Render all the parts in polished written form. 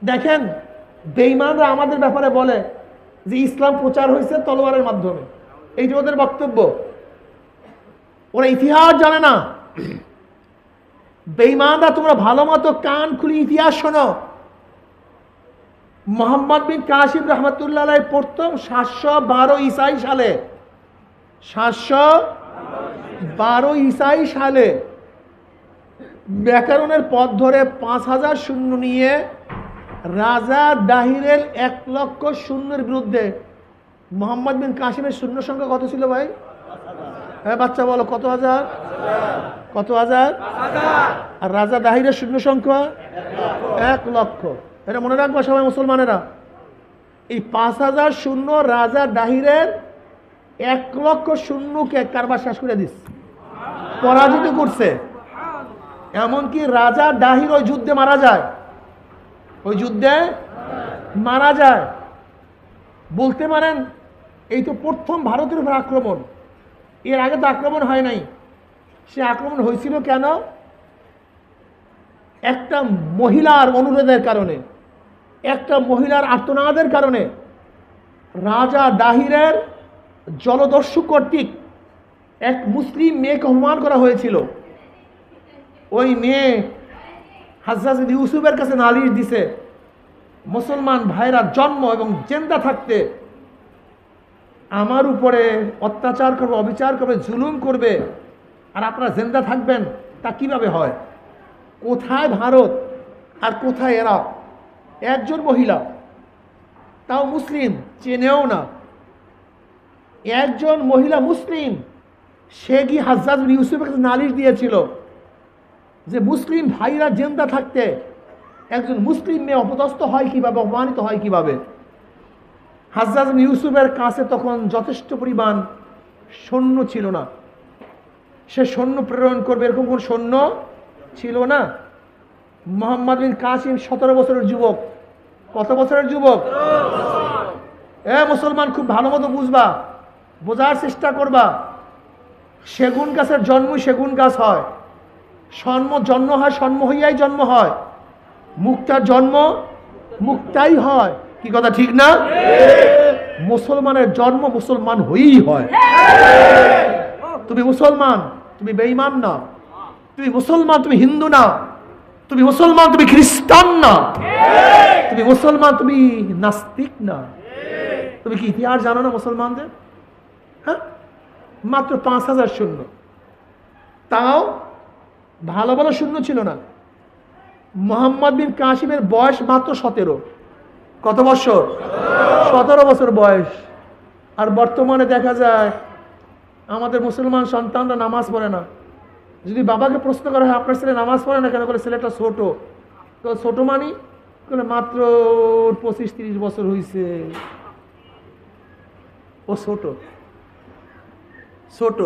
দেখেন, বেঈমানরা আমাদের ব্যাপারে বলে যে ইসলাম প্রচার হয়েছে তলোয়ারের মাধ্যমে, এই যে ওদের বক্তব্য। ওরা ইতিহাস জানে না। বেঈমানরা, তোমরা ভালো মতো কান খুলে ইতিহাস শোনো। মোহাম্মদ বিন কাসিম রহমতুল্লাহ আলাইহি প্রথম 712 ঈসাই সালে 712 ঈসাই সালে ব্যাকরণের পথ ধরে 5000 সৈন্য নিয়ে রাজা দাহিরের 1,00,000 সৈন্যের বিরুদ্ধে। মোহাম্মদ বিন কাসিমের সৈন্য সংখ্যা কত ছিল ভাই? হ্যাঁ বাচ্চা বলো, কত হাজার? কত হাজার? আর রাজা দাহিরের সৈন্য সংখ্যা 1,00,000। এটা মনে রাখবো সবাই মুসলমানেরা। এই 5000 সৈন্য রাজা দাহিরের 1,00,000 সৈন্যকে কারবার শেষ করে দিচ্ছে, পরাজিত করছে। এমনকি রাজা দাহির ওই যুদ্ধে মারা যায়, ওই যুদ্ধে মারা যায়। বলতে পারেন এই তো প্রথম ভারতের উপর আক্রমণ, এর আগে তো আক্রমণ হয় নাই। সে আক্রমণ হয়েছিল কেন? একটা মহিলার অনুরোধের কারণে, একটা মহিলার আর্তনাদের কারণে। রাজা দাহিরের জলদস্যু কর্তৃক এক মুসলিম মেয়েকে অপমান করা হয়েছিল। ওই মেয়ে হাজ্জাজ বিন ইউসুফের কাছে নালিশ দিছে, মুসলমান ভাইরা জন্ম এবং জিন্দা থাকতে আমার উপরে অত্যাচার করবে, অবিচার করবে, জুলুম করবে, আর আপনারা জিন্দা থাকবেন, তা কিভাবে হয়? কোথায় ভারত আর কোথায় এরা? একজন মহিলা, তাও মুসলিম, চেনেও না। একজন মহিলা মুসলিম, সে কি হাজ্জাজ বিন ইউসুফের কাছে নালিশ দিয়েছিল যে মুসলিম ভাইরা জিন্দা থাকতে একজন মুসলিম মেয়ে অপদস্থ হয় কিভাবে, অপমানিত হয় কিভাবে। হাজ্জাজ বিন ইউসুফের কাছে তখন যথেষ্ট পরিমাণ সৈন্য ছিল না, সে সৈন্য প্রেরণ করবে এরকম কোন সৈন্য ছিল না। মোহাম্মদ বিন কাসিম 17 বছরের যুবক। কত বছরের যুবক? মুসলমান, খুব ভালো মতো বুঝবা, বোঝার চেষ্টা করবা। সেগুন গাছের জন্ম সেগুন গাছ হয়, জন্ম হয় জন্ম হইয়াই জন্ম হয়, মুক্তার জন্ম মুক্তাই হয়। কি কথা ঠিক না? মুসলমানের জন্ম মুসলমান হয়েই হয়। তুমি মুসলমান, তুমি বেঈমান না। তুমি মুসলমান, তুমি হিন্দু না। তুমি মুসলমান, তুমি খ্রিস্টান না। তুমি মুসলমান, তুমি নাস্তিক না। তুমি কি ইতিহাস জানো না মুসলমানদের? হ্যাঁ, মাত্র 5000 সৈন্য, তাও ভালো ভালো সৈন্য ছিল না। মোহাম্মদ বিন কাসিমের বয়স মাত্র 17। কত বছর? 17 বছর বয়স। আর বর্তমানে দেখা যায় আমাদের মুসলমান সন্তানরা নামাজ পড়ে না। যদি বাবাকে প্রশ্ন করা হয় আপনার ছেলে নামাজ পড়ে না কেন, বলে ছেলেটা ছোট। তো ছোট মানি বলে মাত্র 25-30 বছর হয়েছে, ও ছোট ছোট।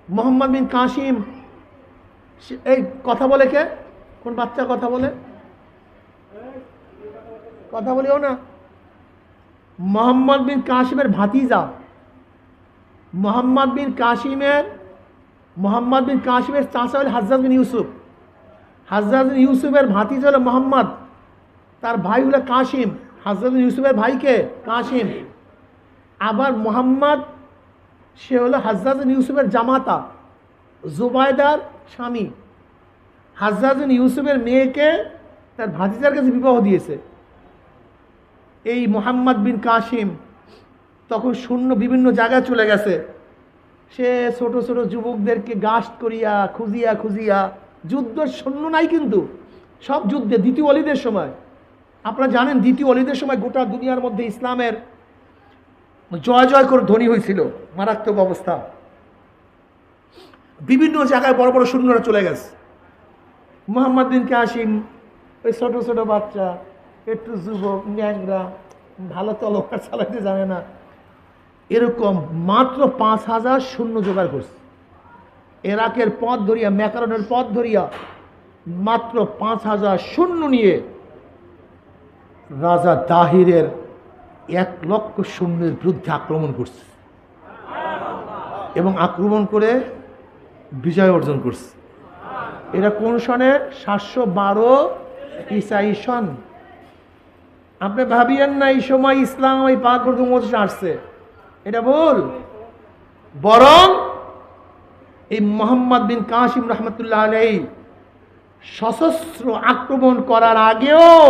মোহাম্মদ বিন কাসিম এই কথা বলে কে? কোন বাচ্চা কথা বলে? কথা বলিও না। মোহাম্মদ বিন কাসিমের ভাতিজা, মোহাম্মদ বিন কাসিমের চাচা হল হাজ্জাজ বিন ইউসুফ। হাজ্জাজ বিন ইউসুফের ভাতিজা হলো মোহাম্মদ, তার ভাই হলো কাসিম। হাজ্জাজ বিন ইউসুফের ভাইকে কাসিম। আবার মোহাম্মদ, সে হলো হাজ্জাজ বিন ইউসুফের জামাতা, জুবাইদার স্বামী। হাজ্জাজ বিন ইউসুফের মেয়েকে তার ভাতিজার কাছে বিবাহ দিয়েছে। এই মোহাম্মদ বিন কাসিম তখন শূন্য বিভিন্ন জায়গায় চলে গেছে। সে ছোট ছোট যুবকদেরকে গাস্ট করিয়া খুঁজিয়া যুদ্ধের সৈন্য নাই, কিন্তু সব যুদ্ধে দ্বিতীয় অলিদের সময়, আপনারা জানেন দ্বিতীয় অলিদের সময় গোটা দুনিয়ার মধ্যে ইসলামের জয় জয় করে ধ্বনি হয়েছিল, মারাত্মক অবস্থা। বিভিন্ন জায়গায় বড় বড় সৈন্যরা চলে গেছে। মোহাম্মদ বিন কাসিম ওই ছোট ছোট বাচ্চা, একটু যুবক, ন্যাংরা, ভালো তলোয়ার চালাতে জানে না, এরকম মাত্র 5000 সৈন্য জোগাড় করছে। ইরাকের পথ ধরিয়া, ম্যাকারনের পথ ধরিয়া মাত্র 5000 সৈন্য নিয়ে রাজা দাহিরের 1,00,000 সৈন্যের বিরুদ্ধে আক্রমণ করছে এবং আক্রমণ করে বিজয় অর্জন করছে। এটা কোন সনে? 712 ঈসাই সন। আপনি ভাবিয়েন না এই সময় ইসলাম এই পাক মধ্যে আসছে, এটা ভুল। বরং এই মোহাম্মদ বিন কাসিম রহমতুল্লাহ আলাইহি সশস্ত্র আক্রমণ করার আগেও